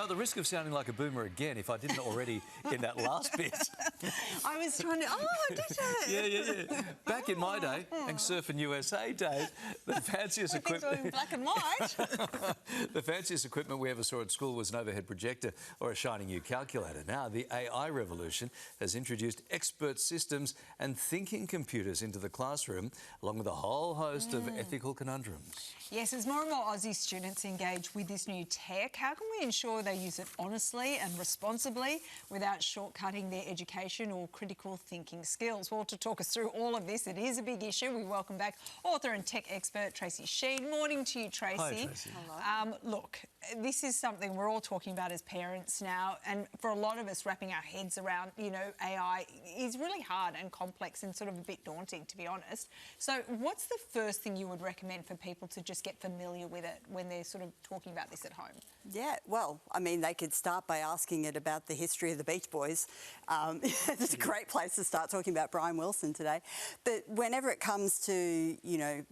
at the risk of sounding like a boomer again, if I didn't already in that last bit. I was trying to... Oh, did it? Yeah. Back in my day, and Surfing USA days, the fanciest equipment... in black and white. The fanciest equipment we ever saw at school was an overhead projector or a shiny new calculator. Now, the AI revolution has introduced expert systems and thinking computers into the classroom, along with a whole host of ethical conundrums. Yes, as more and more Aussie students engage with this new tech, how can we ensure they use it honestly and responsibly without shortcutting their education or critical thinking skills? Well, to talk us through all of this, it is a big issue. We welcome back author and tech expert Tracy Sheen. Morning to you, Tracy. Hi, Tracy. Hello. Look, this is something we're all talking about as parents now, and for a lot of us, wrapping our heads around, you know, AI is really hard and complex and sort of a bit daunting, to be honest. So what's the first thing you would recommend for people to just get familiar with it when they're sort of talking about this at home? Yeah, well, I mean, they could start by asking it about the history of the Beach Boys. It's a great place to start talking about Brian Wilson today. But whenever it comes to, you know,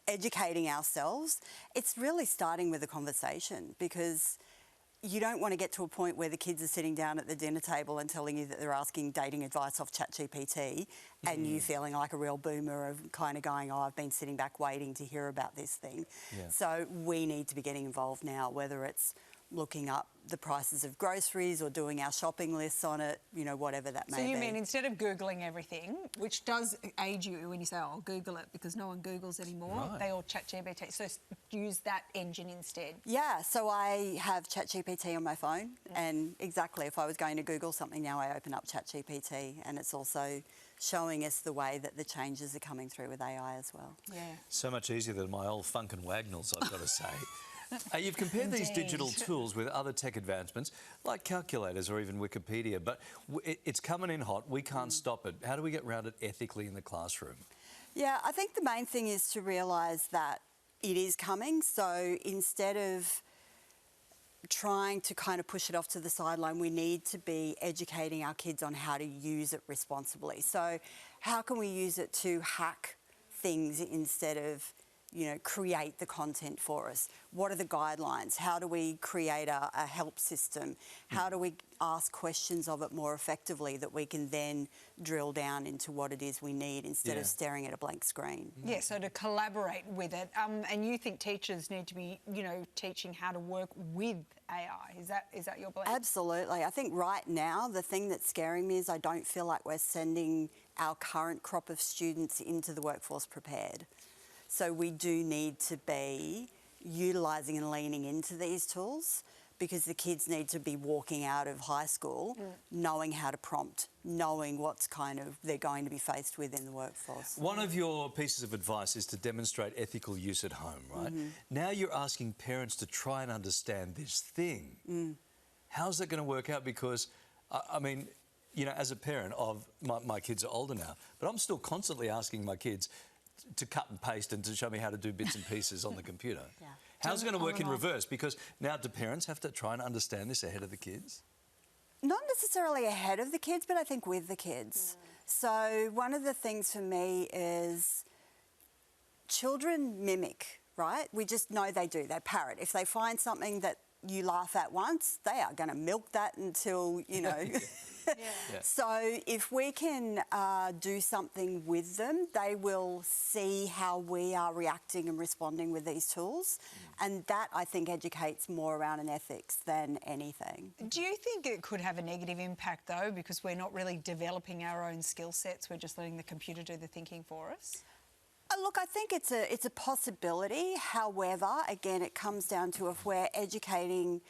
educating ourselves, it's really starting with a conversation, because you don't want to get to a point where the kids are sitting down at the dinner table and telling you that they're asking dating advice off ChatGPT and you feeling like a real boomer of kind of going, oh, I've been sitting back waiting to hear about this thing. Yeah. So we need to be getting involved now, whether it's looking up the prices of groceries or doing our shopping lists on it, you know, whatever that may be. So you mean instead of Googling everything, which does aid you when you say, oh, I'll Google it, because no one Googles anymore, Right. they all ChatGPT. So use that engine instead. Yeah, so I have ChatGPT on my phone, and exactly, if I was going to Google something now, I open up ChatGPT, and it's also showing us the way that the changes are coming through with AI as well. Yeah. So much easier than my old Funk and Wagnalls, I've got to say. You've compared these Indeed. digital tools with other tech advancements, like calculators or even Wikipedia, but it's coming in hot. We can't stop it. How do we get around it ethically in the classroom? Yeah, I think the main thing is to realise that it is coming. So instead of trying to kind of push it off to the sideline, we need to be educating our kids on how to use it responsibly. So how can we use it to hack things instead of, you know, create the content for us? What are the guidelines? How do we create a help system? How do we ask questions of it more effectively that we can then drill down into what it is we need instead of staring at a blank screen? Yeah, so to collaborate with it. And you think teachers need to be, you know, teaching how to work with AI. Is that your belief? Absolutely. I think right now the thing that's scaring me is I don't feel like we're sending our current crop of students into the workforce prepared. So we do need to be utilising and leaning into these tools, because the kids need to be walking out of high school knowing how to prompt, knowing what's kind of they're going to be faced with in the workforce. One of your pieces of advice is to demonstrate ethical use at home, right? Now you're asking parents to try and understand this thing. How's that going to work out? Because, I mean, you know, as a parent of... My kids are older now, but I'm still constantly asking my kids to cut and paste and to show me how to do bits and pieces on the computer. Yeah. How's it going to work in reverse? Because now do parents have to try and understand this ahead of the kids? Not necessarily ahead of the kids, but I think with the kids. So one of the things for me is children mimic, right? We just know they do. They parrot. If they find something that you laugh at once, they are going to milk that until, you know... So if we can do something with them, they will see how we are reacting and responding with these tools. And that, I think, educates more around an ethics than anything. Do you think it could have a negative impact, though, because we're not really developing our own skill sets, we're just letting the computer do the thinking for us? Look, I think it's a possibility. However, again, it comes down to if we're educating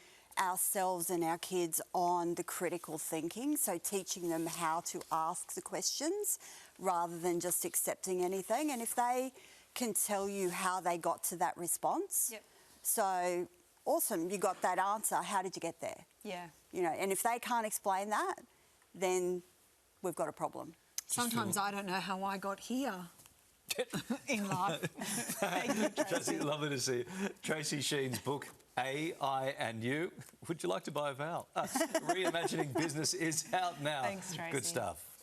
ourselves and our kids on the critical thinking, so teaching them how to ask the questions rather than just accepting anything. And if they can tell you how they got to that response, so awesome, you got that answer, how did you get there? Yeah. You know, and if they can't explain that, then we've got a problem. Sometimes I don't know how I got here. In life. Thank you, Tracy. Lovely to see you. Tracy Sheen's book, AI and You. Would you like to buy a vowel? Reimagining Business is out now. Thanks, Tracy. Good stuff.